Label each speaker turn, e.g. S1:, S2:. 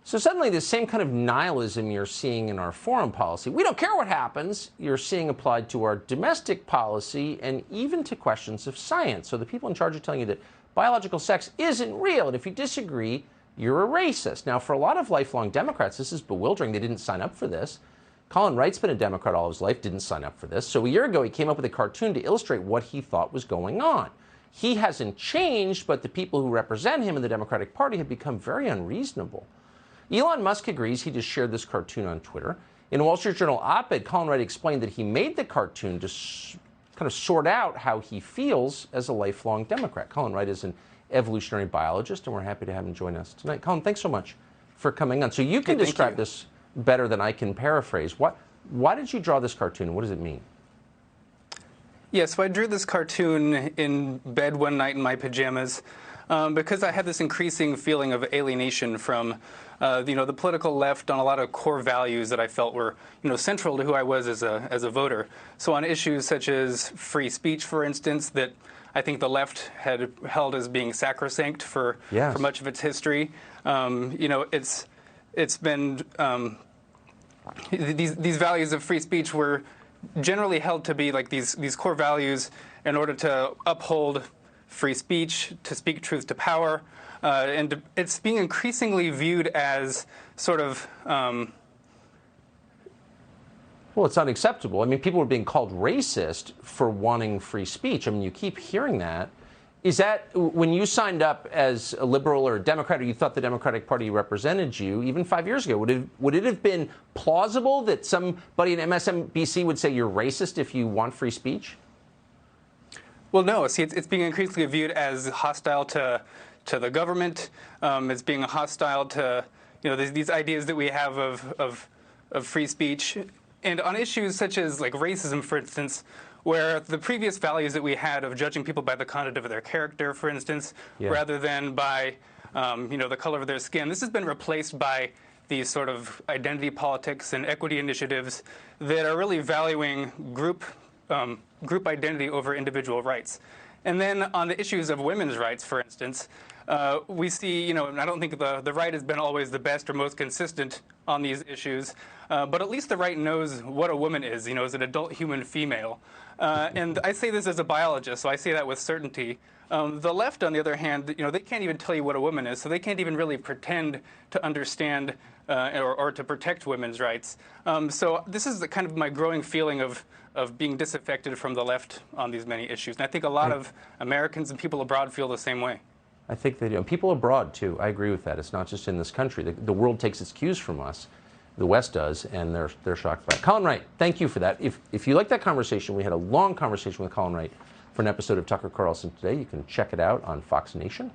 S1: So suddenly the same kind of nihilism you're seeing in our foreign policy, we don't care what happens, you're seeing applied to our domestic policy and even to questions of science. So the people in charge are telling you that biological sex isn't real, and if you disagree, you're a racist. Now, for a lot of lifelong Democrats, this is bewildering. They didn't sign up for this. Colin Wright's been a Democrat all his life, didn't sign up for this. So a year ago, he came up with a cartoon to illustrate what he thought was going on. He hasn't changed, but the people who represent him in the Democratic Party have become very unreasonable. Elon Musk agrees. He just shared this cartoon on Twitter. In a Wall Street Journal op-ed, Colin Wright explained that he made the cartoon to kind of sort out how he feels as a lifelong Democrat. Colin Wright is an evolutionary biologist, and we're happy to have him join us tonight. Colin, thanks so much for coming on. So you can describe this better than I can paraphrase. Why did you draw this cartoon, and what does it mean?
S2: Yeah, so I drew this cartoon in bed one night in my pajamas because I had this increasing feeling of alienation from the political left on a lot of core values that I felt were central to who I was as a voter. So on issues such as free speech, for instance, that I think the left had held as being sacrosanct for much of its history. It's been these values of free speech were generally held to be like these core values in order to uphold free speech, to speak truth to power, and it's being increasingly viewed as sort of
S1: well, it's unacceptable. I mean, people are being called racist for wanting free speech. I mean, you keep hearing that. Is that when you signed up as a liberal or a Democrat, or you thought the Democratic Party represented you, even 5 years ago, would it have been plausible that somebody in MSNBC would say you're racist if you want free speech?
S2: Well, no. See, it's being increasingly viewed as hostile to the government. It's being hostile to these ideas that we have of free speech, and on issues such as like racism, for instance, where the previous values that we had of judging people by the content of their character, for instance, rather than by the color of their skin, this has been replaced by these sort of identity politics and equity initiatives that are really valuing group identity over individual rights. And then on the issues of women's rights, for instance, we see, and I don't think the right has been always the best or most consistent on these issues, but at least the right knows what a woman is, as an adult human female. And I say this as a biologist, so I say that with certainty. The left, on the other hand, they can't even tell you what a woman is, so they can't even really pretend to understand or to protect women's rights. So this is the kind of my growing feeling of being disaffected from the left on these many issues. And I think a lot of Americans and people abroad feel the same way.
S1: I think they do. And people abroad, too. I agree with that. It's not just in this country. The world takes its cues from us. The West does, and they're shocked by it. Colin Wright, thank you for that. If you like that conversation, we had a long conversation with Colin Wright for an episode of Tucker Carlson Today. You can check it out on Fox Nation.